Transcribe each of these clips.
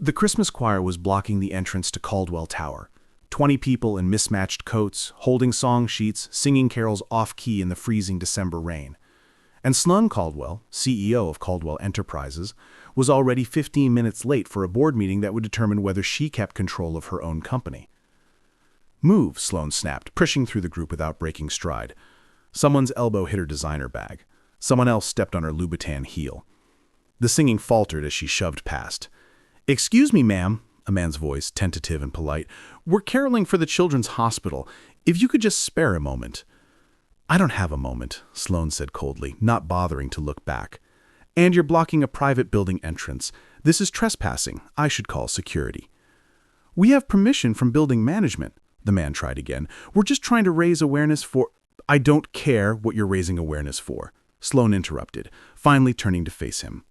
The Christmas choir was blocking the entrance to Caldwell Tower. 20 people in mismatched coats, holding song sheets, singing carols off-key in the freezing December rain. And Sloane Caldwell, CEO of Caldwell Enterprises, was already 15 minutes late for a board meeting that would determine whether she kept control of her own company. "Move," Sloane snapped, pushing through the group without breaking stride. Someone's elbow hit her designer bag. Someone else stepped on her Louboutin heel. The singing faltered as she shoved past. "Excuse me, ma'am," a man's voice, tentative and polite. "We're caroling for the Children's Hospital. If you could just spare a moment." "I don't have a moment," Sloane said coldly, not bothering to look back. "And you're blocking a private building entrance. This is trespassing. I should call security." "We have permission from building management," the man tried again. "We're just trying to raise awareness for—" "I don't care what you're raising awareness for," Sloane interrupted, finally turning to face him.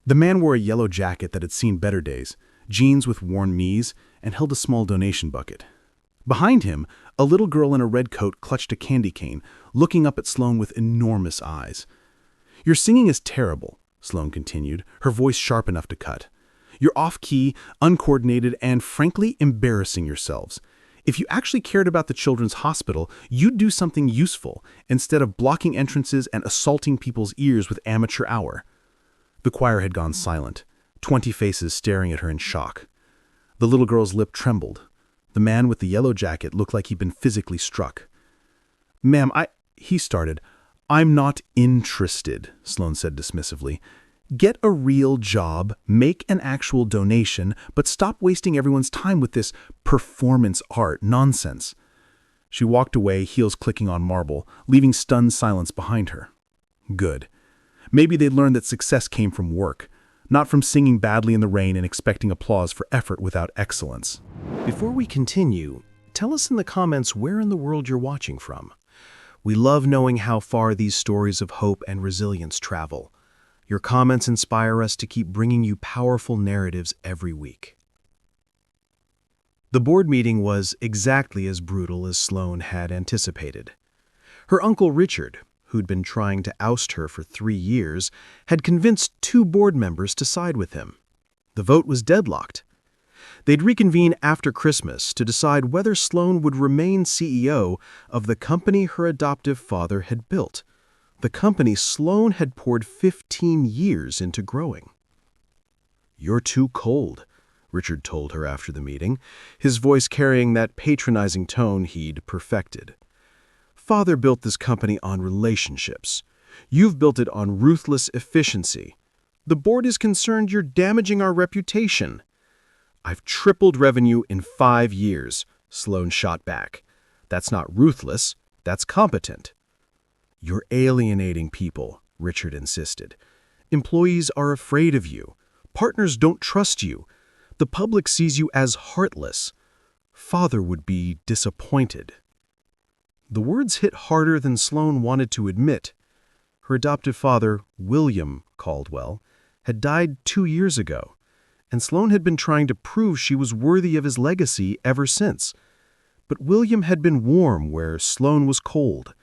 The man wore a yellow jacket that had seen better days, jeans with worn knees, and held a small donation bucket. Behind him, a little girl in a red coat clutched a candy cane, looking up at Sloane with enormous eyes. "Your singing is terrible," Sloane continued, her voice sharp enough to cut. "You're off-key, uncoordinated, and frankly embarrassing yourselves. If you actually cared about the Children's Hospital, you'd do something useful, instead of blocking entrances and assaulting people's ears with amateur hour." The choir had gone silent, 20 faces staring at her in shock. The little girl's lip trembled. The man with the yellow jacket looked like he'd been physically struck. "Ma'am, he started. "I'm not interested," Sloane said dismissively. "Get a real job, make an actual donation, but stop wasting everyone's time with this performance art nonsense." She walked away, heels clicking on marble, leaving stunned silence behind her. Good. Maybe they'd learned that success came from work, not from singing badly in the rain and expecting applause for effort without excellence. Before we continue, tell us in the comments where in the world you're watching from. We love knowing how far these stories of hope and resilience travel. Your comments inspire us to keep bringing you powerful narratives every week. The board meeting was exactly as brutal as Sloane had anticipated. Her uncle Richard, who'd been trying to oust her for 3 years, had convinced 2 board members to side with him. The vote was deadlocked. They'd reconvene after Christmas to decide whether Sloane would remain CEO of the company her adoptive father had built, the company Sloane had poured 15 years into growing. "You're too cold," Richard told her after the meeting, his voice carrying that patronizing tone he'd perfected. "Father built this company on relationships. You've built it on ruthless efficiency. The board is concerned you're damaging our reputation." "I've tripled revenue in 5 years," Sloane shot back. "That's not ruthless, that's competent." "You're alienating people," Richard insisted. "Employees are afraid of you. Partners don't trust you. The public sees you as heartless. Father would be disappointed." The words hit harder than Sloane wanted to admit. Her adoptive father, William Caldwell, had died 2 years ago, and Sloane had been trying to prove she was worthy of his legacy ever since. But William had been warm where Sloane was cold.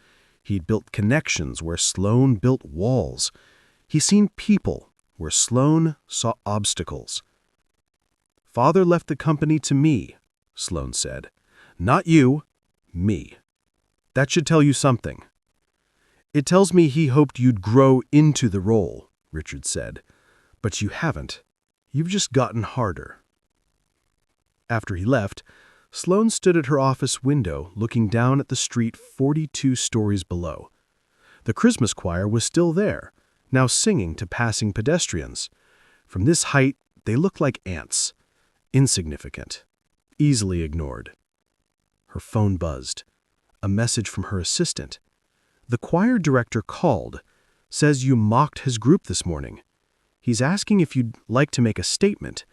He'd built connections where Sloane built walls. He'd seen people where Sloane saw obstacles. "Father left the company to me," Sloane said. "Not you, me. That should tell you something." "It tells me he hoped you'd grow into the role," Richard said. "But you haven't. You've just gotten harder." After he left, Sloane stood at her office window looking down at the street 42 stories below. The Christmas choir was still there, now singing to passing pedestrians. From this height, they looked like ants. Insignificant. Easily ignored. Her phone buzzed. A message from her assistant. "The choir director called. Says you mocked his group this morning. He's asking if you'd like to make a statement.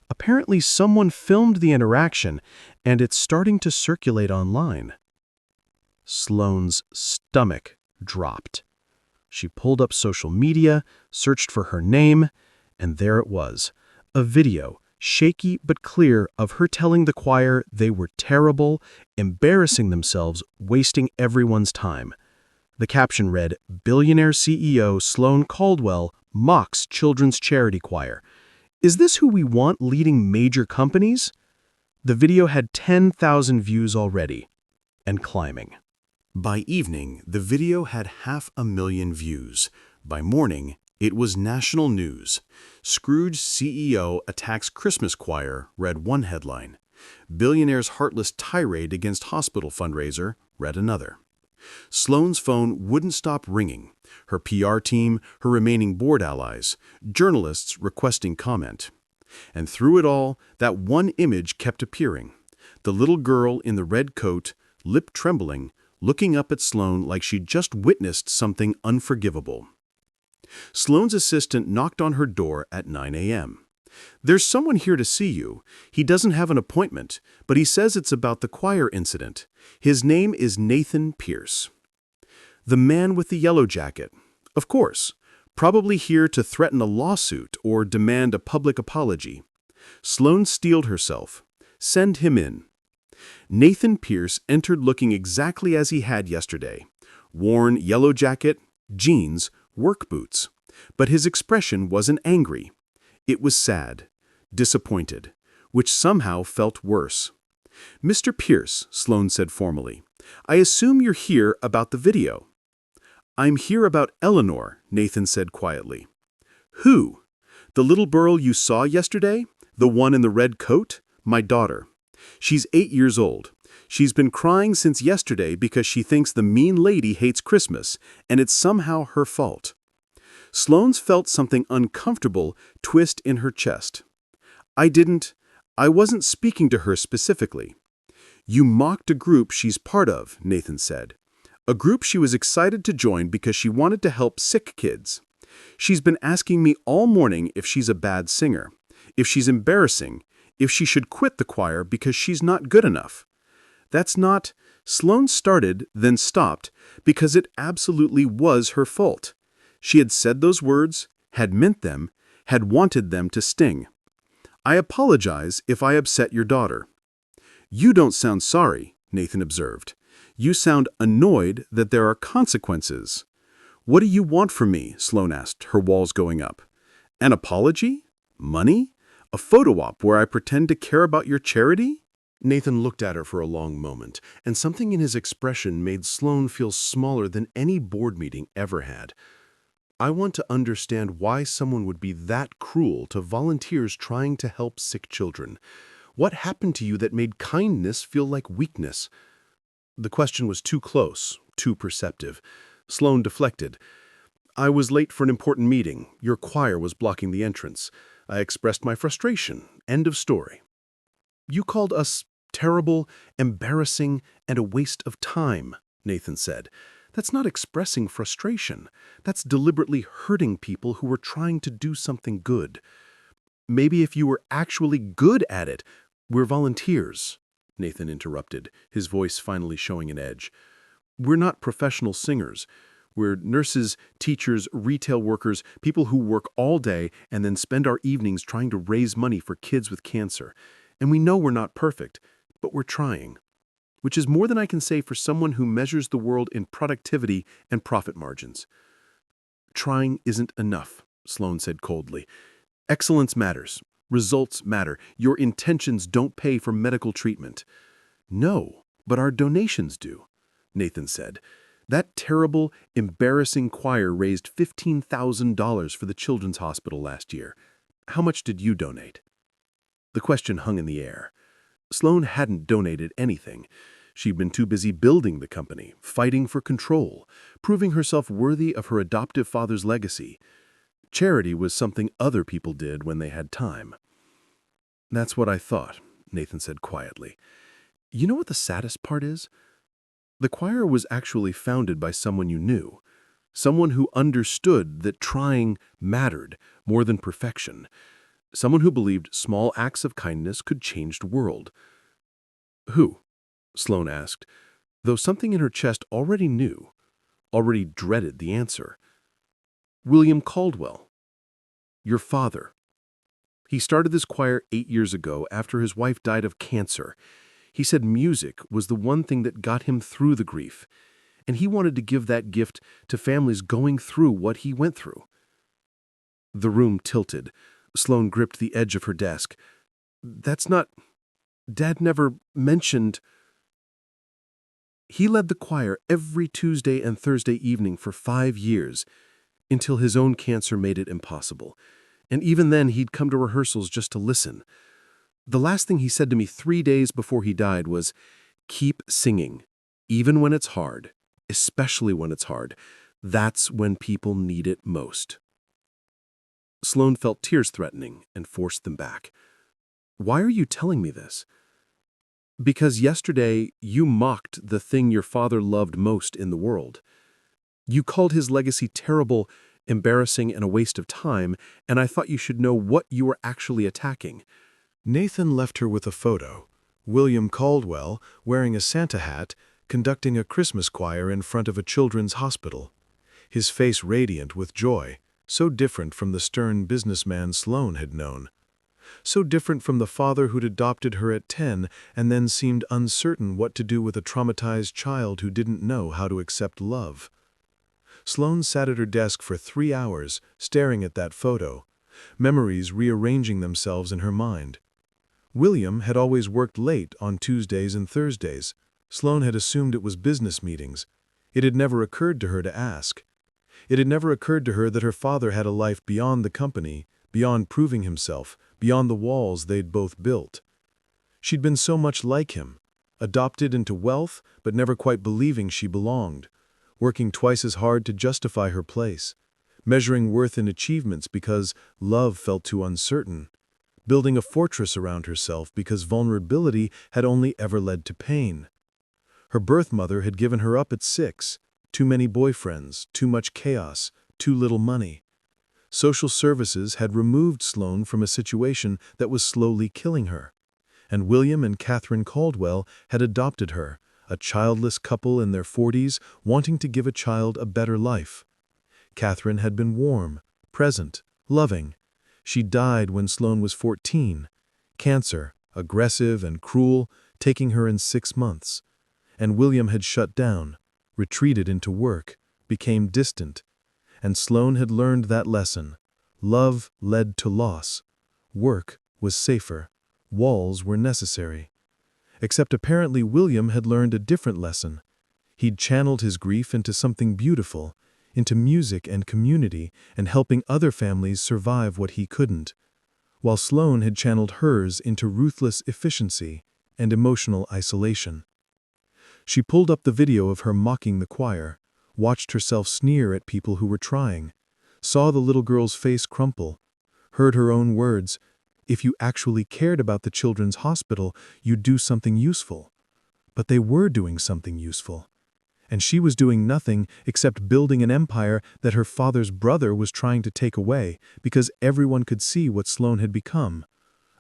Apparently someone filmed the interaction, and it's starting to circulate online." Sloane's stomach dropped. She pulled up social media, searched for her name, and there it was. A video, shaky but clear, of her telling the choir they were terrible, embarrassing themselves, wasting everyone's time. The caption read, "Billionaire CEO Sloane Caldwell mocks children's charity choir." Is this who we want leading major companies? The video had 10,000 views already, and climbing. By evening, the video had 500,000 views. By morning, it was national news. Scrooge CEO attacks Christmas choir, read one headline. Billionaire's heartless tirade against hospital fundraiser, read another. Sloane's phone wouldn't stop ringing. Her PR team, her remaining board allies, journalists requesting comment. And through it all, that one image kept appearing. The little girl in the red coat, lip trembling, looking up at Sloane like she'd just witnessed something unforgivable. Sloane's assistant knocked on her door at 9 a.m. "There's someone here to see you. He doesn't have an appointment, but he says it's about the choir incident. His name is Nathan Pierce." The man with the yellow jacket. Of course. Probably here to threaten a lawsuit or demand a public apology. Sloane steeled herself. "Send him in." Nathan Pierce entered looking exactly as he had yesterday. Worn yellow jacket, jeans, work boots. But his expression wasn't angry. It was sad, disappointed, which somehow felt worse. "Mr. Pierce," Sloane said formally, "I assume you're here about the video." "I'm here about Eleanor," Nathan said quietly. "Who?" "The little girl you saw yesterday? The one in the red coat? My daughter. She's 8 years old. She's been crying since yesterday because she thinks the mean lady hates Christmas, and it's somehow her fault." Sloane felt something uncomfortable twist in her chest. I wasn't speaking to her specifically." "You mocked a group she's part of," Nathan said. "A group she was excited to join because she wanted to help sick kids. She's been asking me all morning if she's a bad singer, if she's embarrassing, if she should quit the choir because she's not good enough." "That's not—" Sloane started, then stopped, because it absolutely was her fault. She had said those words, had meant them, had wanted them to sting. "I apologize if I upset your daughter." "You don't sound sorry," Nathan observed. "You sound annoyed that there are consequences." "What do you want from me?" Sloane asked, her walls going up. "An apology? Money? A photo op where I pretend to care about your charity?" Nathan looked at her for a long moment, and something in his expression made Sloane feel smaller than any board meeting ever had. "I want to understand why someone would be that cruel to volunteers trying to help sick children. What happened to you that made kindness feel like weakness?" The question was too close, too perceptive. Sloane deflected. "I was late for an important meeting. Your choir was blocking the entrance. I expressed my frustration. End of story." "You called us terrible, embarrassing, and a waste of time," Nathan said. "That's not expressing frustration. That's deliberately hurting people who were trying to do something good. Maybe if you were actually good at it—" "We're volunteers," Nathan interrupted, his voice finally showing an edge. "We're not professional singers. We're nurses, teachers, retail workers, people who work all day and then spend our evenings trying to raise money for kids with cancer. And we know we're not perfect, but we're trying. Which is more than I can say for someone who measures the world in productivity and profit margins." "Trying isn't enough," Sloane said coldly. "Excellence matters. Results matter. Your intentions don't pay for medical treatment." "No, but our donations do," Nathan said. "That terrible, embarrassing choir raised $15,000 for the children's hospital last year. How much did you donate?" The question hung in the air. Sloane hadn't donated anything. She'd been too busy building the company, fighting for control, proving herself worthy of her adoptive father's legacy. Charity was something other people did when they had time. "That's what I thought," Nathan said quietly. "You know what the saddest part is? The choir was actually founded by someone you knew, someone who understood that trying mattered more than perfection, someone who believed small acts of kindness could change the world." "Who?" Sloane asked, though something in her chest already knew, already dreaded the answer. "William Caldwell. Your father. He started this choir 8 years ago after his wife died of cancer. He said music was the one thing that got him through the grief, and he wanted to give that gift to families going through what he went through." The room tilted. Sloane gripped the edge of her desk. That's not... Dad never mentioned... He led the choir every Tuesday and Thursday evening for 5 years, until his own cancer made it impossible. And even then, he'd come to rehearsals just to listen. The last thing he said to me 3 days before he died was, "Keep singing, even when it's hard, especially when it's hard. That's when people need it most." Sloane felt tears threatening and forced them back. "Why are you telling me this?" "Because yesterday you mocked the thing your father loved most in the world. You called his legacy terrible, embarrassing, and a waste of time, and I thought you should know what you were actually attacking." Nathan left her with a photo. William Caldwell, wearing a Santa hat, conducting a Christmas choir in front of a children's hospital. His face radiant with joy, so different from the stern businessman Sloane had known. So different from the father who'd adopted her at 10 and then seemed uncertain what to do with a traumatized child who didn't know how to accept love. Sloane sat at her desk for 3 hours, staring at that photo, memories rearranging themselves in her mind. William had always worked late on Tuesdays and Thursdays. Sloane had assumed it was business meetings. It had never occurred to her to ask. It had never occurred to her that her father had a life beyond the company, beyond proving himself, beyond the walls they'd both built. She'd been so much like him, adopted into wealth but never quite believing she belonged, working twice as hard to justify her place, measuring worth in achievements because love felt too uncertain, building a fortress around herself because vulnerability had only ever led to pain. Her birth mother had given her up at 6, too many boyfriends, too much chaos, too little money. Social services had removed Sloane from a situation that was slowly killing her. And William and Catherine Caldwell had adopted her, a childless couple in their 40s wanting to give a child a better life. Catherine had been warm, present, loving. She died when Sloane was 14. Cancer, aggressive and cruel, taking her in 6 months. And William had shut down, retreated into work, became distant. And Sloane had learned that lesson. Love led to loss. Work was safer. Walls were necessary. Except apparently William had learned a different lesson. He'd channeled his grief into something beautiful, into music and community and helping other families survive what he couldn't, while Sloane had channeled hers into ruthless efficiency and emotional isolation. She pulled up the video of her mocking the choir, watched herself sneer at people who were trying, saw the little girl's face crumple, heard her own words, "If you actually cared about the children's hospital, you'd do something useful." But they were doing something useful. And she was doing nothing except building an empire that her father's brother was trying to take away because everyone could see what Sloane had become.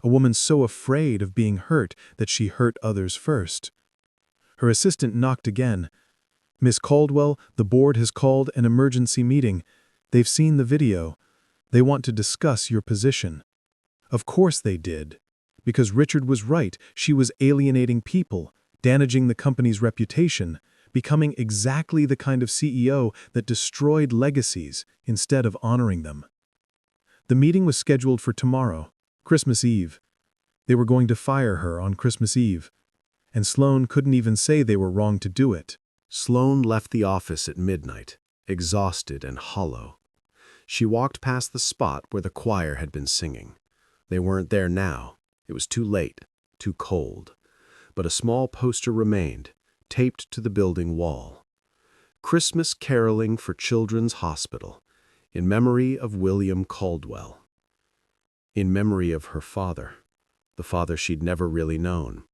A woman so afraid of being hurt that she hurt others first. Her assistant knocked again. "Miss Caldwell, the board has called an emergency meeting. They've seen the video. They want to discuss your position." Of course they did. Because Richard was right, she was alienating people, damaging the company's reputation, becoming exactly the kind of CEO that destroyed legacies instead of honoring them. The meeting was scheduled for tomorrow, Christmas Eve. They were going to fire her on Christmas Eve. And Sloane couldn't even say they were wrong to do it. Sloane left the office at midnight, exhausted and hollow. She walked past the spot where the choir had been singing. They weren't there now. It was too late, too cold. But a small poster remained, taped to the building wall. "Christmas Caroling for Children's Hospital, in memory of William Caldwell." In memory of her father, the father she'd never really known,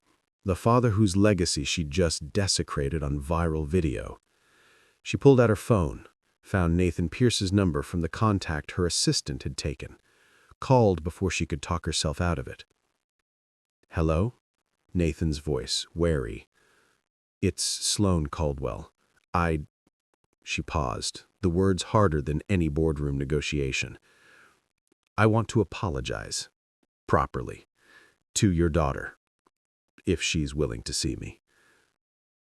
the father whose legacy she'd just desecrated on viral video. She pulled out her phone, found Nathan Pierce's number from the contact her assistant had taken, called before she could talk herself out of it. "Hello?" Nathan's voice, wary. "It's Sloane Caldwell. She paused, the words harder than any boardroom negotiation. "I want to apologize, properly, to your daughter, if she's willing to see me."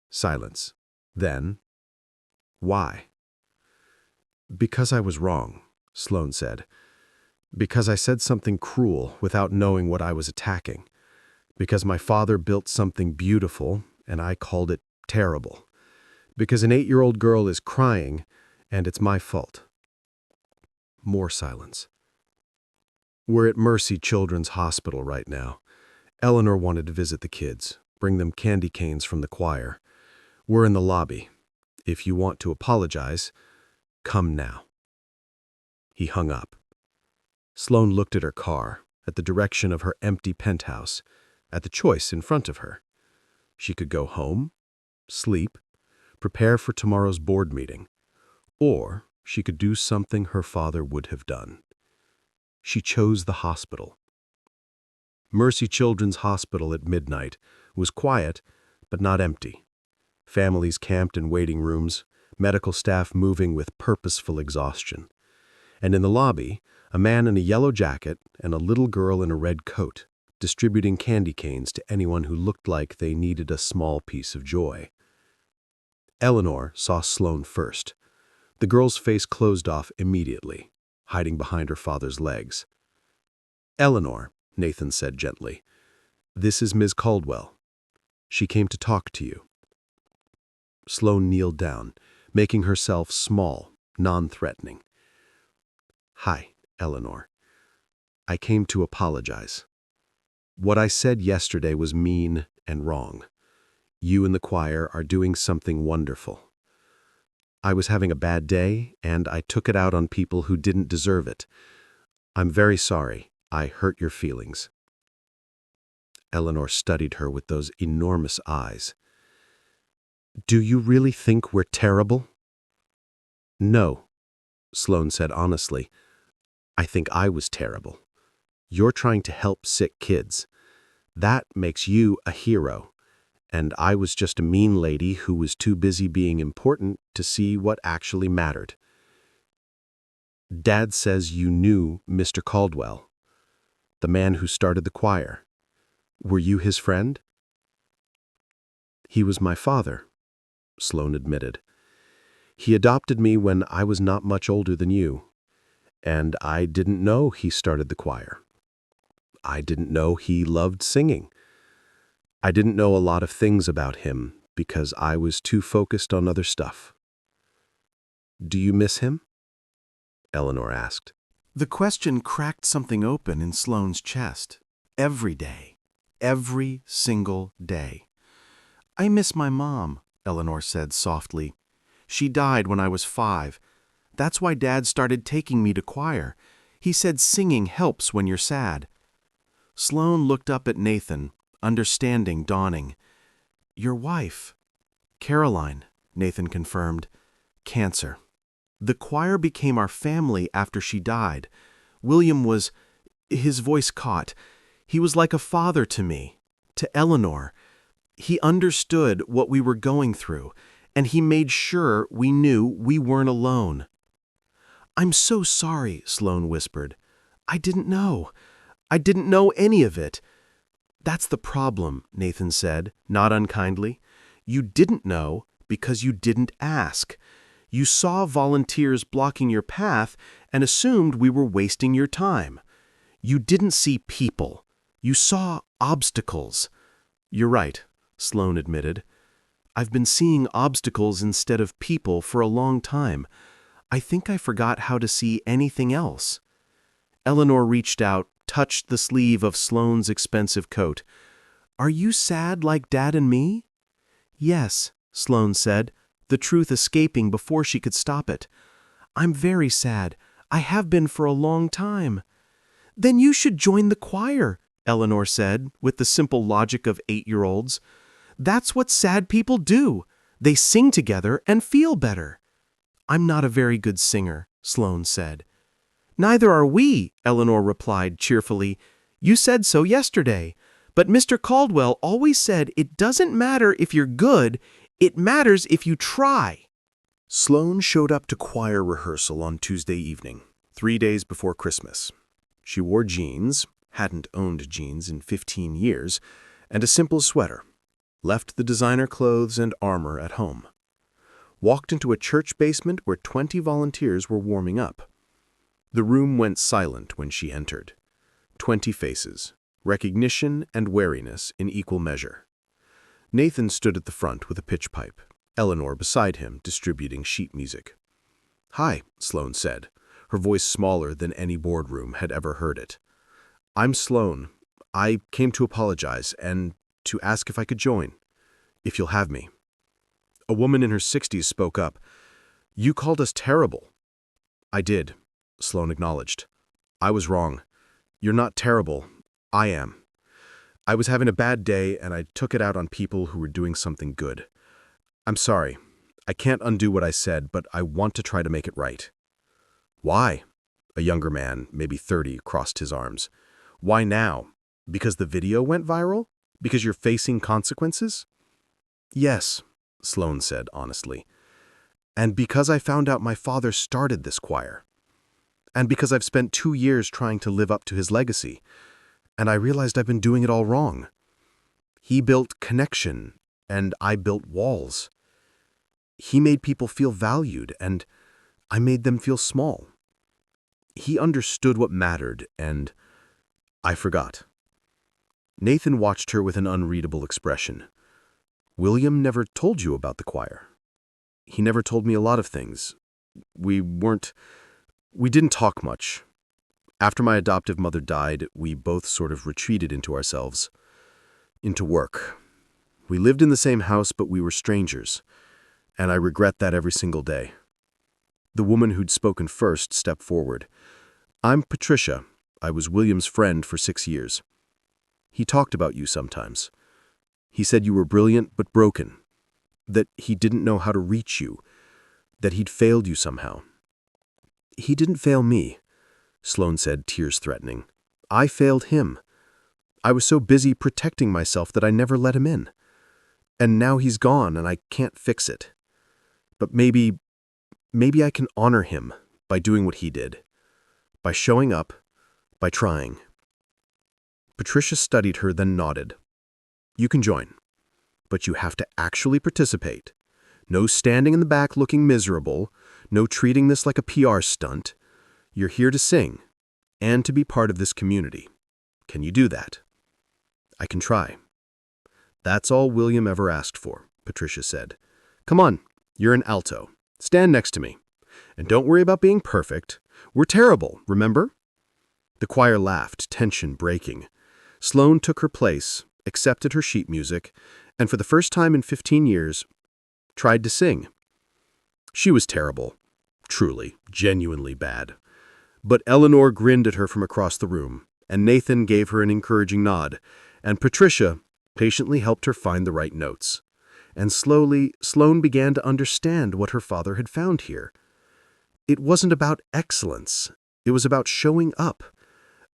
Silence. Then, "Why?" "Because I was wrong," Sloane said. Because I said something cruel without knowing what I was attacking. Because my father built something beautiful and I called it terrible. Because an 8-year-old girl is crying and it's my fault. More silence. We're at Mercy Children's Hospital right now. Eleanor wanted to visit the kids, bring them candy canes from the choir. We're in the lobby. If you want to apologize, come now. He hung up. Sloane looked at her car, at the direction of her empty penthouse, at the choice in front of her. She could go home, sleep, prepare for tomorrow's board meeting, or she could do something her father would have done. She chose the hospital. Mercy Children's Hospital at midnight was quiet, but not empty. Families camped in waiting rooms, medical staff moving with purposeful exhaustion. And in the lobby, a man in a yellow jacket and a little girl in a red coat, distributing candy canes to anyone who looked like they needed a small piece of joy. Eleanor saw Sloane first. The girl's face closed off immediately, hiding behind her father's legs. "Eleanor," Nathan said gently, "this is Ms. Caldwell. She came to talk to you." Sloane kneeled down, making herself small, non-threatening. "Hi, Eleanor. I came to apologize. What I said yesterday was mean and wrong. You and the choir are doing something wonderful. I was having a bad day, and I took it out on people who didn't deserve it. I'm very sorry. I hurt your feelings." Eleanor studied her with those enormous eyes. "Do you really think we're terrible?" "No," Sloane said honestly. "I think I was terrible. You're trying to help sick kids. That makes you a hero. And I was just a mean lady who was too busy being important to see what actually mattered." "Dad says you knew Mr. Caldwell, the man who started the choir. Were you his friend?" "He was my father," Sloane admitted. "He adopted me when I was not much older than you. And I didn't know he started the choir. I didn't know he loved singing. I didn't know a lot of things about him because I was too focused on other stuff." "Do you miss him?" Eleanor asked. The question cracked something open in Sloane's chest. Every day. Every single day. "I miss my mom," Eleanor said softly. "She died when I was 5. That's why Dad started taking me to choir. He said singing helps when you're sad." Sloane looked up at Nathan, understanding dawning. "Your wife." "Caroline," Nathan confirmed. "Cancer. The choir became our family after she died. William was..." His voice caught. "He was like a father to me, to Eleanor. He understood what we were going through, and he made sure we knew we weren't alone." "I'm so sorry," Sloane whispered. "I didn't know. I didn't know any of it." "That's the problem," Nathan said, not unkindly. "You didn't know because you didn't ask. You saw volunteers blocking your path and assumed we were wasting your time. You didn't see people. You saw obstacles." "You're right," Sloane admitted. "I've been seeing obstacles instead of people for a long time. I think I forgot how to see anything else." Eleanor reached out, touched the sleeve of Sloane's expensive coat. "Are you sad like Dad and me?" "Yes," Sloane said, the truth escaping before she could stop it. "I'm very sad. I have been for a long time." "Then you should join the choir," Eleanor said, with the simple logic of 8-year-olds. "That's what sad people do. They sing together and feel better." "I'm not a very good singer," Sloane said. "Neither are we," Eleanor replied cheerfully. "You said so yesterday. But Mr. Caldwell always said it doesn't matter if you're good, it matters if you try." Sloane showed up to choir rehearsal on Tuesday evening, 3 days before Christmas. She wore jeans, hadn't owned jeans in 15 years, and a simple sweater. Left the designer clothes and armor at home. Walked into a church basement where 20 volunteers were warming up. The room went silent when she entered. 20 faces, recognition and wariness in equal measure. Nathan stood at the front with a pitch pipe, Eleanor beside him distributing sheet music. "Hi," Sloane said, her voice smaller than any boardroom had ever heard it. "I'm Sloane. I came to apologize and to ask if I could join, if you'll have me." A woman in her 60s spoke up. "You called us terrible." "I did," Sloane acknowledged. "I was wrong. You're not terrible. I am. I was having a bad day and I took it out on people who were doing something good. I'm sorry. I can't undo what I said, but I want to try to make it right." "Why?" A younger man, maybe 30, crossed his arms. "Why now? Because the video went viral? Because you're facing consequences?" "Yes," Sloane said honestly. "And because I found out my father started this choir. And because I've spent 2 years trying to live up to his legacy. And I realized I've been doing it all wrong. He built connection, and I built walls. He made people feel valued, and I made them feel small. He understood what mattered, and I forgot." Nathan watched her with an unreadable expression. "William never told you about the choir." "He never told me a lot of things. We didn't talk much. After my adoptive mother died, we both sort of retreated into ourselves, into work. We lived in the same house, but we were strangers, and I regret that every single day." The woman who'd spoken first stepped forward. "I'm Patricia. I was William's friend for 6 years. He talked about you sometimes. He said you were brilliant but broken, that he didn't know how to reach you, that he'd failed you somehow." "He didn't fail me," Sloane said, tears threatening. "I failed him. I was so busy protecting myself that I never let him in. And now he's gone and I can't fix it. But maybe I can honor him by doing what he did, by showing up, by trying." Patricia studied her, then nodded. "You can join, but you have to actually participate. No standing in the back looking miserable, no treating this like a PR stunt. You're here to sing, and to be part of this community. Can you do that?" "I can try." "That's all William ever asked for," Patricia said. "Come on, you're an alto. Stand next to me. And don't worry about being perfect. We're terrible, remember?" The choir laughed, tension breaking. Sloane took her place, accepted her sheet music, and for the first time in 15 years, tried to sing. She was terrible. Truly, genuinely bad. But Eleanor grinned at her from across the room, and Nathan gave her an encouraging nod, and Patricia patiently helped her find the right notes. And slowly, Sloane began to understand what her father had found here. It wasn't about excellence. It was about showing up,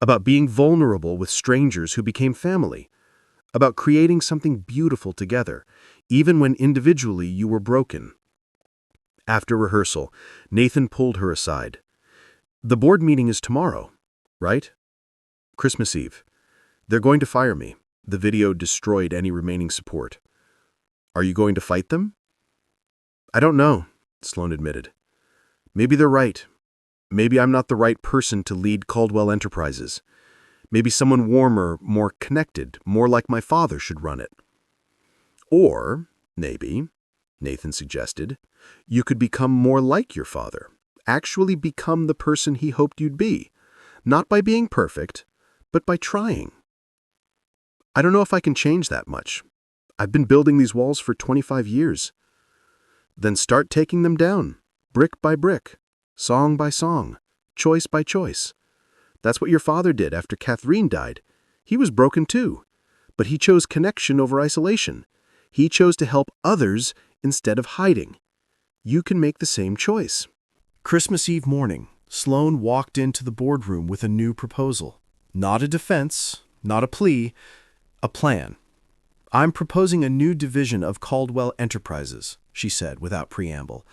about being vulnerable with strangers who became family, about creating something beautiful together, even when individually you were broken. After rehearsal, Nathan pulled her aside. "The board meeting is tomorrow, right? Christmas Eve. They're going to fire me. The video destroyed any remaining support. Are you going to fight them?" "I don't know," Sloane admitted. "Maybe they're right. Maybe I'm not the right person to lead Caldwell Enterprises. Maybe someone warmer, more connected, more like my father should run it. Or, maybe," Nathan suggested, "you could become more like your father, actually become the person he hoped you'd be, not by being perfect, but by trying." "I don't know if I can change that much. I've been building these walls for 25 years. "Then start taking them down, brick by brick, song by song, choice by choice. That's what your father did after Catherine died. He was broken too, but he chose connection over isolation. He chose to help others instead of hiding. You can make the same choice." Christmas Eve morning, Sloane walked into the boardroom with a new proposal. Not a defense, not a plea, a plan. "I'm proposing a new division of Caldwell Enterprises," she said without preamble.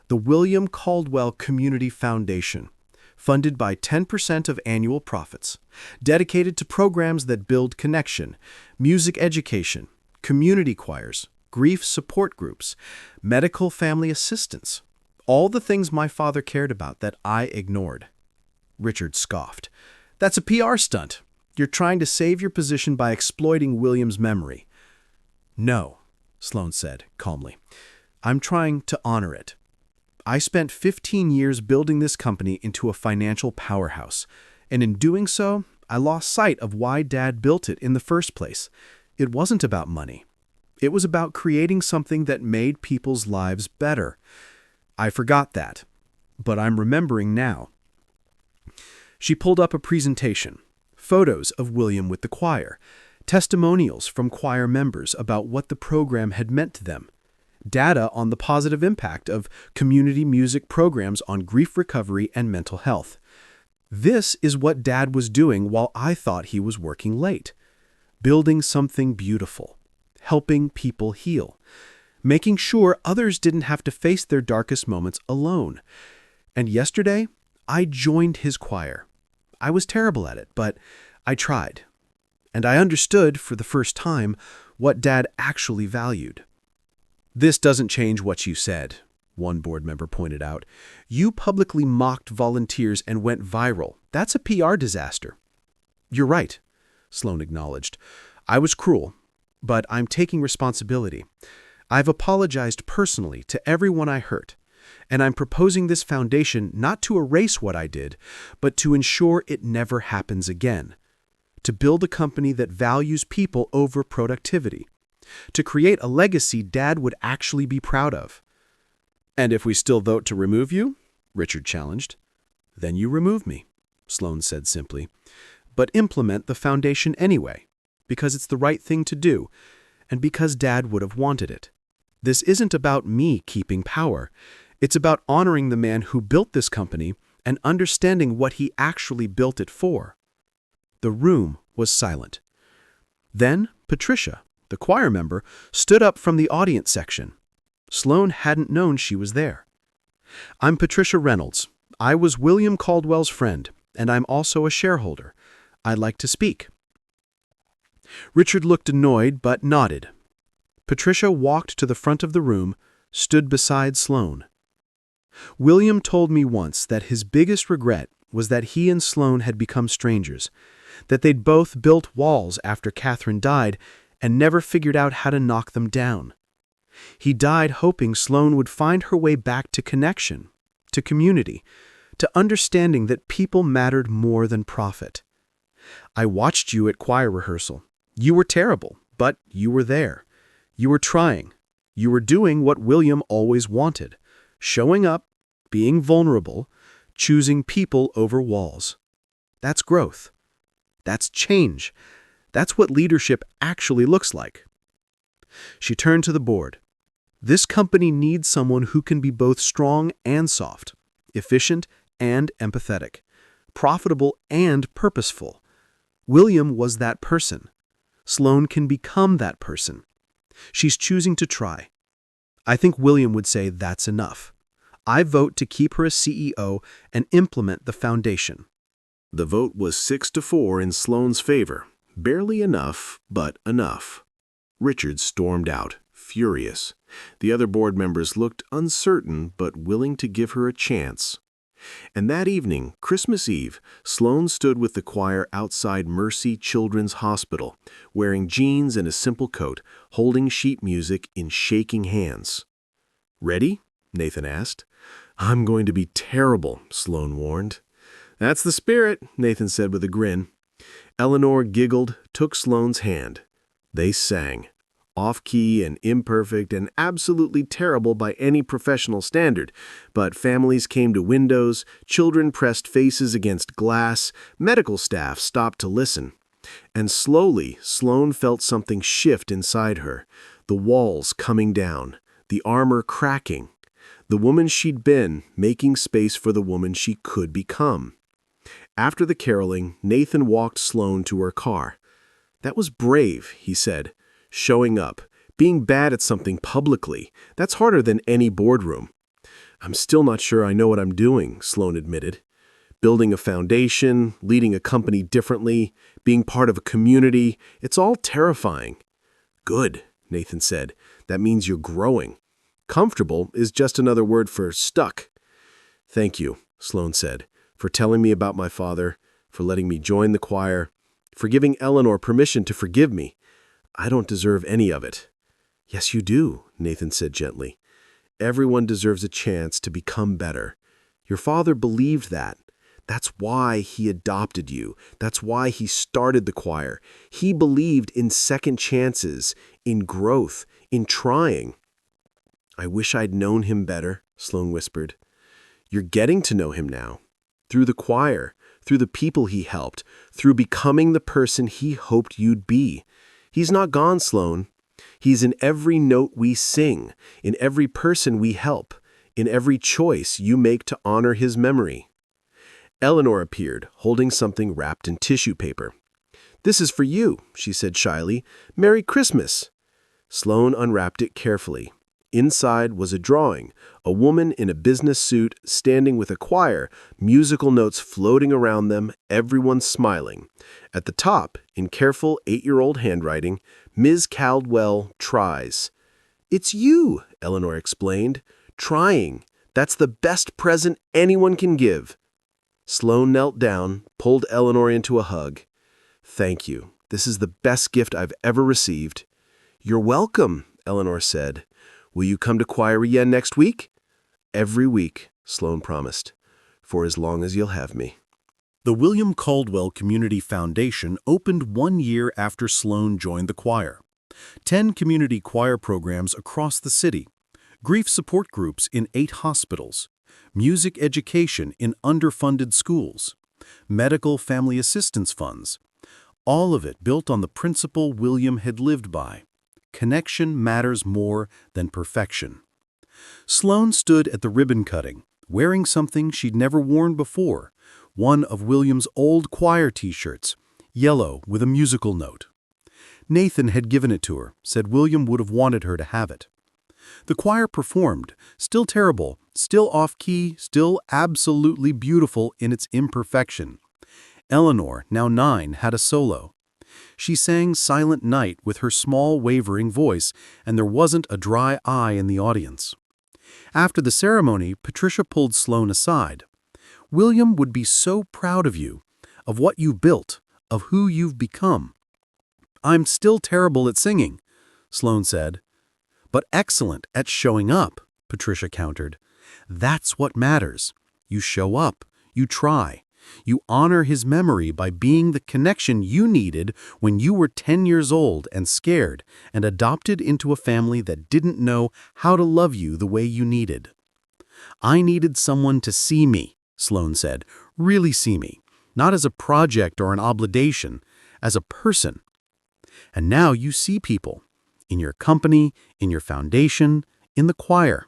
"The William Caldwell Community Foundation, funded by 10% of annual profits, dedicated to programs that build connection, music education, community choirs, grief support groups, medical family assistance, all the things my father cared about that I ignored." Richard scoffed. "That's a PR stunt. You're trying to save your position by exploiting William's memory." "No," Sloane said calmly. "I'm trying to honor it. I spent 15 years building this company into a financial powerhouse, and in doing so, I lost sight of why Dad built it in the first place. It wasn't about money. It was about creating something that made people's lives better. I forgot that, but I'm remembering now." She pulled up a presentation, photos of William with the choir, testimonials from choir members about what the program had meant to them, data on the positive impact of community music programs on grief recovery and mental health. This is what Dad was doing while I thought he was working late. Building something beautiful, helping people heal, making sure others didn't have to face their darkest moments alone. And yesterday, I joined his choir. I was terrible at it, but I tried. And I understood, for the first time, what Dad actually valued. "This doesn't change what you said," one board member pointed out. "You publicly mocked volunteers and went viral. That's a PR disaster." "You're right," Sloane acknowledged. "I was cruel, but I'm taking responsibility. I've apologized personally to everyone I hurt, and I'm proposing this foundation not to erase what I did, but to ensure it never happens again. To build a company that values people over productivity. To create a legacy Dad would actually be proud of." "And if we still vote to remove you?" Richard challenged. "Then you remove me," Sloane said simply. "But implement the foundation anyway, because it's the right thing to do, and because Dad would have wanted it. This isn't about me keeping power. It's about honoring the man who built this company and understanding what he actually built it for." The room was silent. Then Patricia, the choir member, stood up from the audience section. Sloane hadn't known she was there. "I'm Patricia Reynolds. I was William Caldwell's friend, and I'm also a shareholder. I'd like to speak." Richard looked annoyed but nodded. Patricia walked to the front of the room, stood beside Sloane. "William told me once that his biggest regret was that he and Sloane had become strangers, that they'd both built walls after Catherine died and never figured out how to knock them down. He died hoping Sloane would find her way back to connection, to community, to understanding that people mattered more than profit. I watched you at choir rehearsal. You were terrible, but you were there. You were trying. You were doing what William always wanted, showing up, being vulnerable, choosing people over walls. That's growth. That's change. That's what leadership actually looks like." She turned to the board. "This company needs someone who can be both strong and soft, efficient and empathetic, profitable and purposeful. William was that person. Sloane can become that person. She's choosing to try. I think William would say that's enough. I vote to keep her as CEO and implement the foundation." The vote was 6-4 in Sloane's favor. Barely enough, but enough. Richard stormed out, furious. The other board members looked uncertain but willing to give her a chance. And that evening, Christmas Eve, Sloane stood with the choir outside Mercy Children's Hospital, wearing jeans and a simple coat, holding sheet music in shaking hands. "Ready?" Nathan asked. "I'm going to be terrible," Sloane warned. "That's the spirit," Nathan said with a grin. Eleanor giggled, took Sloane's hand. They sang. Off-key and imperfect and absolutely terrible by any professional standard, but families came to windows, children pressed faces against glass, medical staff stopped to listen. And slowly, Sloane felt something shift inside her, the walls coming down, the armor cracking, the woman she'd been making space for the woman she could become. After the caroling, Nathan walked Sloane to her car. "That was brave," he said. "Showing up, being bad at something publicly, that's harder than any boardroom." "I'm still not sure I know what I'm doing," Sloane admitted. "Building a foundation, leading a company differently, being part of a community, it's all terrifying." "Good," Nathan said. "That means you're growing. Comfortable is just another word for stuck." "Thank you," Sloane said. for telling me about my father, for letting me join the choir, for giving Eleanor permission to forgive me. I don't deserve any of it." "Yes, you do," Nathan said gently. "Everyone deserves a chance to become better. Your father believed that. That's why he adopted you. That's why he started the choir. He believed in second chances, in growth, in trying." "I wish I'd known him better," Sloane whispered. "You're getting to know him now. Through the choir, through the people he helped, through becoming the person he hoped you'd be. He's not gone, Sloane. He's in every note we sing, in every person we help, in every choice you make to honor his memory." Eleanor appeared, holding something wrapped in tissue paper. "This is for you," she said shyly. "Merry Christmas." Sloane unwrapped it carefully. Inside was a drawing, a woman in a business suit standing with a choir, musical notes floating around them, everyone smiling. At the top, in careful 8-year-old handwriting, "Ms. Caldwell tries." "It's you," Eleanor explained. "Trying. That's the best present anyone can give." Sloane knelt down, pulled Eleanor into a hug. "Thank you. This is the best gift I've ever received." "You're welcome," Eleanor said. "Will you come to choir again next week?" "Every week," Sloane promised, "for as long as you'll have me." The William Caldwell Community Foundation opened 1 year after Sloane joined the choir. 10 community choir programs across the city, grief support groups in 8 hospitals, music education in underfunded schools, medical family assistance funds, all of it built on the principle William had lived by: connection matters more than perfection. Sloane stood at the ribbon cutting, wearing something she'd never worn before, one of William's old choir t-shirts, yellow with a musical note. Nathan had given it to her, said William would have wanted her to have it. The choir performed, still terrible, still off-key, still absolutely beautiful in its imperfection. Eleanor, now 9, had a solo. She sang Silent Night with her small, wavering voice, and there wasn't a dry eye in the audience. After the ceremony, Patricia pulled Sloane aside. "William would be so proud of you, of what you've built, of who you've become." "I'm still terrible at singing," Sloane said. "But excellent at showing up," Patricia countered. "That's what matters. You show up, you try. You honor his memory by being the connection you needed when you were 10 years old and scared and adopted into a family that didn't know how to love you the way you needed." "I needed someone to see me," Sloane said, "really see me, not as a project or an obligation, as a person. And now you see people, in your company, in your foundation, in the choir.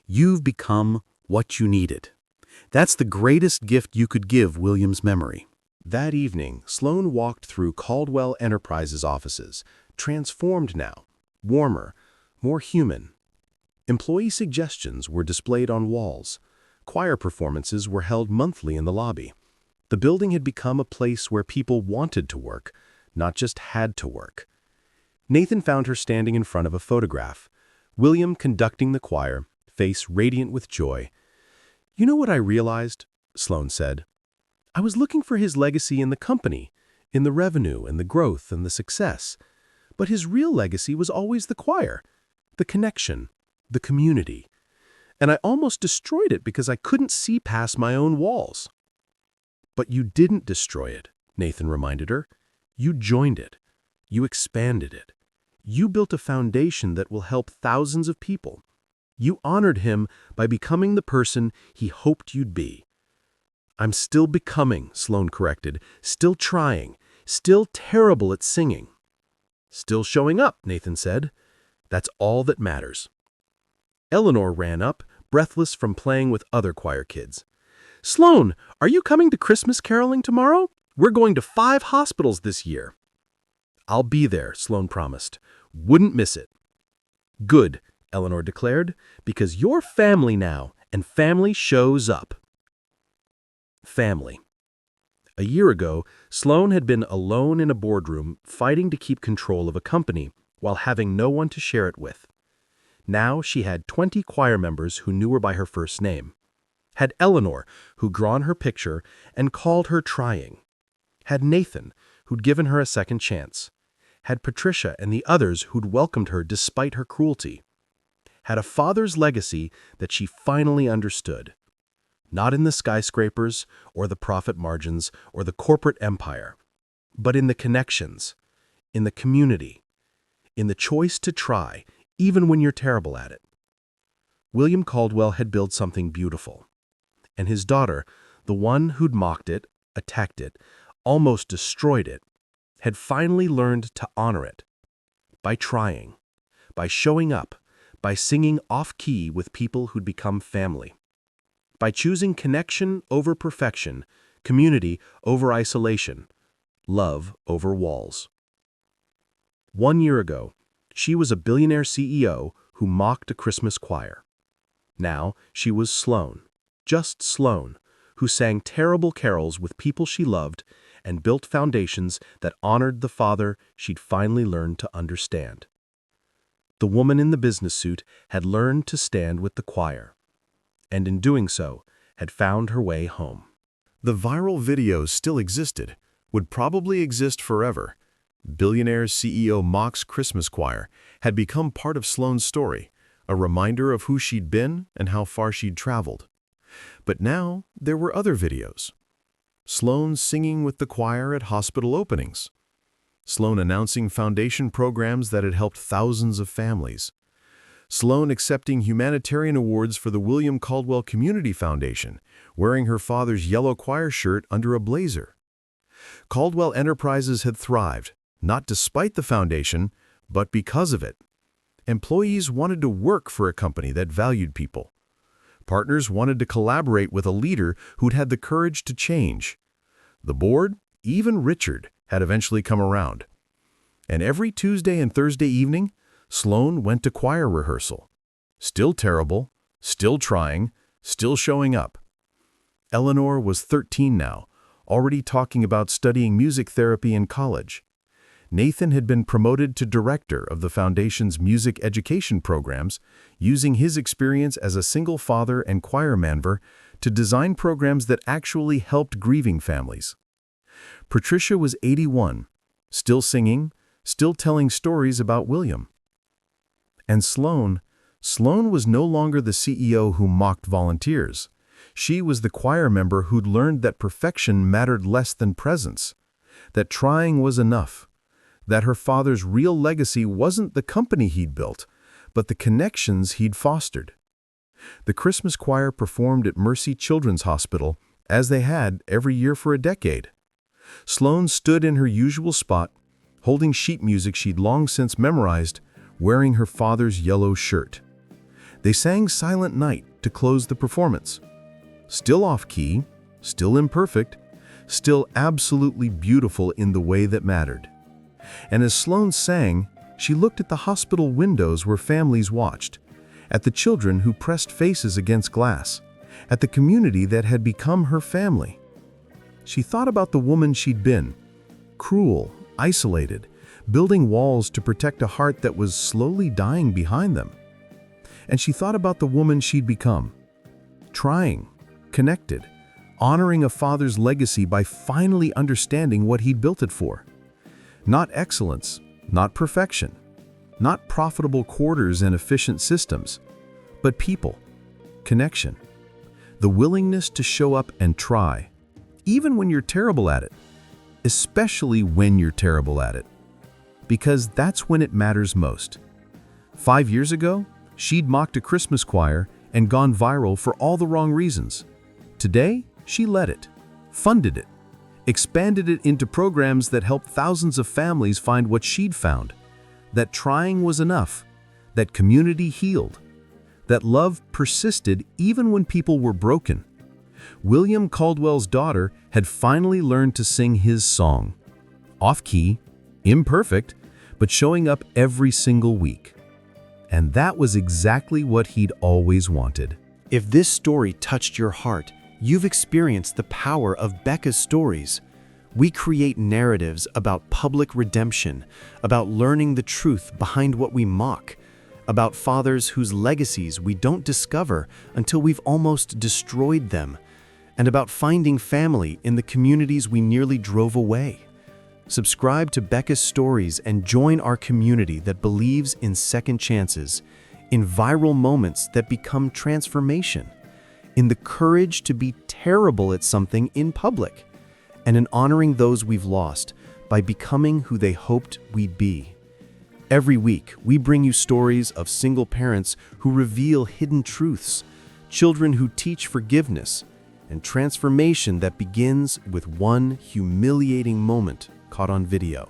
You've become what you needed. That's the greatest gift you could give William's memory." That evening, Sloane walked through Caldwell Enterprises offices, transformed now, warmer, more human. Employee suggestions were displayed on walls. Choir performances were held monthly in the lobby. The building had become a place where people wanted to work, not just had to work. Nathan found her standing in front of a photograph, William conducting the choir, face radiant with joy. "You know what I realized?" Sloane said. "I was looking for his legacy in the company, in the revenue and the growth and the success. But his real legacy was always the choir, the connection, the community. And I almost destroyed it because I couldn't see past my own walls." "But you didn't destroy it," Nathan reminded her. "You joined it. You expanded it. You built a foundation that will help thousands of people. You honored him by becoming the person he hoped you'd be." "I'm still becoming," Sloane corrected, "still trying, still terrible at singing." "Still showing up," Nathan said. "That's all that matters." Eleanor ran up, breathless from playing with other choir kids. "Sloane, are you coming to Christmas caroling tomorrow? We're going to 5 hospitals this year." "I'll be there," Sloane promised. "Wouldn't miss it." "Good," Eleanor declared, "because you're family now, and family shows up." Family. A year ago, Sloane had been alone in a boardroom fighting to keep control of a company while having no one to share it with. Now she had 20 choir members who knew her by her first name. Had Eleanor, who'd drawn her picture and called her trying. Had Nathan, who'd given her a second chance. Had Patricia and the others who'd welcomed her despite her cruelty. Had a father's legacy that she finally understood. Not in the skyscrapers or the profit margins or the corporate empire, but in the connections, in the community, in the choice to try, even when you're terrible at it. William Caldwell had built something beautiful. And his daughter, the one who'd mocked it, attacked it, almost destroyed it, had finally learned to honor it. By trying, by showing up, by singing off-key with people who'd become family. By choosing connection over perfection, community over isolation, love over walls. 1 year ago, she was a billionaire CEO who mocked a Christmas choir. Now she was Sloane, just Sloane, who sang terrible carols with people she loved and built foundations that honored the father she'd finally learned to understand. The woman in the business suit had learned to stand with the choir, and in doing so, had found her way home. The viral videos still existed, would probably exist forever. Billionaire CEO mocks Christmas choir had become part of Sloane's story, a reminder of who she'd been and how far she'd traveled. But now there were other videos. Sloane singing with the choir at hospital openings. Sloane announcing foundation programs that had helped thousands of families. Sloane accepting humanitarian awards for the William Caldwell Community Foundation, wearing her father's yellow choir shirt under a blazer. Caldwell Enterprises had thrived, not despite the foundation, but because of it. Employees wanted to work for a company that valued people. Partners wanted to collaborate with a leader who'd had the courage to change. The board, even Richard, had eventually come around. And every Tuesday and Thursday evening, Sloane went to choir rehearsal. Still terrible, still trying, still showing up. Eleanor was 13 now, already talking about studying music therapy in college. Nathan had been promoted to director of the foundation's music education programs, using his experience as a single father and choir member to design programs that actually helped grieving families. Patricia was 81, still singing, still telling stories about William. And Sloane was no longer the CEO who mocked volunteers. She was the choir member who'd learned that perfection mattered less than presence, that trying was enough, that her father's real legacy wasn't the company he'd built, but the connections he'd fostered. The Christmas choir performed at Mercy Children's Hospital, as they had every year for a decade. Sloane stood in her usual spot, holding sheet music she'd long since memorized, wearing her father's yellow shirt. They sang Silent Night to close the performance. Still off-key, still imperfect, still absolutely beautiful in the way that mattered. And as Sloane sang, she looked at the hospital windows where families watched, at the children who pressed faces against glass, at the community that had become her family. She thought about the woman she'd been, cruel, isolated, building walls to protect a heart that was slowly dying behind them. And she thought about the woman she'd become, trying, connected, honoring a father's legacy by finally understanding what he'd built it for. Not excellence, not perfection, not profitable quarters and efficient systems, but people, connection, the willingness to show up and try, even when you're terrible at it, especially when you're terrible at it, because that's when it matters most. 5 years ago, she'd mocked a Christmas choir and gone viral for all the wrong reasons. Today, she led it, funded it, expanded it into programs that helped thousands of families find what she'd found, that trying was enough, that community healed, that love persisted even when people were broken. William Caldwell's daughter had finally learned to sing his song, off-key, imperfect, but showing up every single week. And that was exactly what he'd always wanted. If this story touched your heart, you've experienced the power of Becca's stories. We create narratives about public redemption, about learning the truth behind what we mock, about fathers whose legacies we don't discover until we've almost destroyed them, and about finding family in the communities we nearly drove away. Subscribe to Becca's Stories and join our community that believes in second chances, in viral moments that become transformation, in the courage to be terrible at something in public, and in honoring those we've lost by becoming who they hoped we'd be. Every week, we bring you stories of single parents who reveal hidden truths, children who teach forgiveness, and transformation that begins with one humiliating moment caught on video.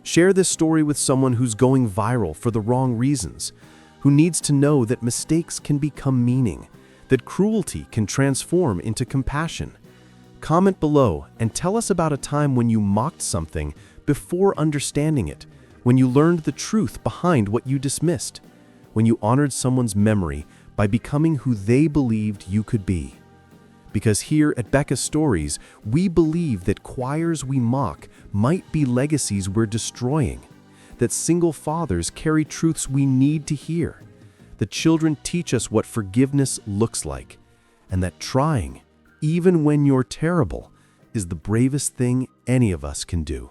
Share this story with someone who's going viral for the wrong reasons, who needs to know that mistakes can become meaning, that cruelty can transform into compassion. Comment below and tell us about a time when you mocked something before understanding it, when you learned the truth behind what you dismissed, when you honored someone's memory by becoming who they believed you could be. Because here at Becca's Stories, we believe that choirs we mock might be legacies we're destroying, that single fathers carry truths we need to hear, that children teach us what forgiveness looks like, and that trying, even when you're terrible, is the bravest thing any of us can do.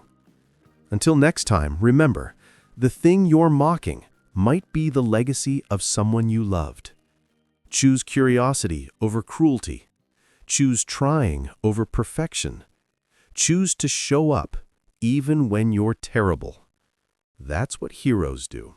Until next time, remember, the thing you're mocking might be the legacy of someone you loved. Choose curiosity over cruelty. Choose trying over perfection. Choose to show up even when you're terrible. That's what heroes do.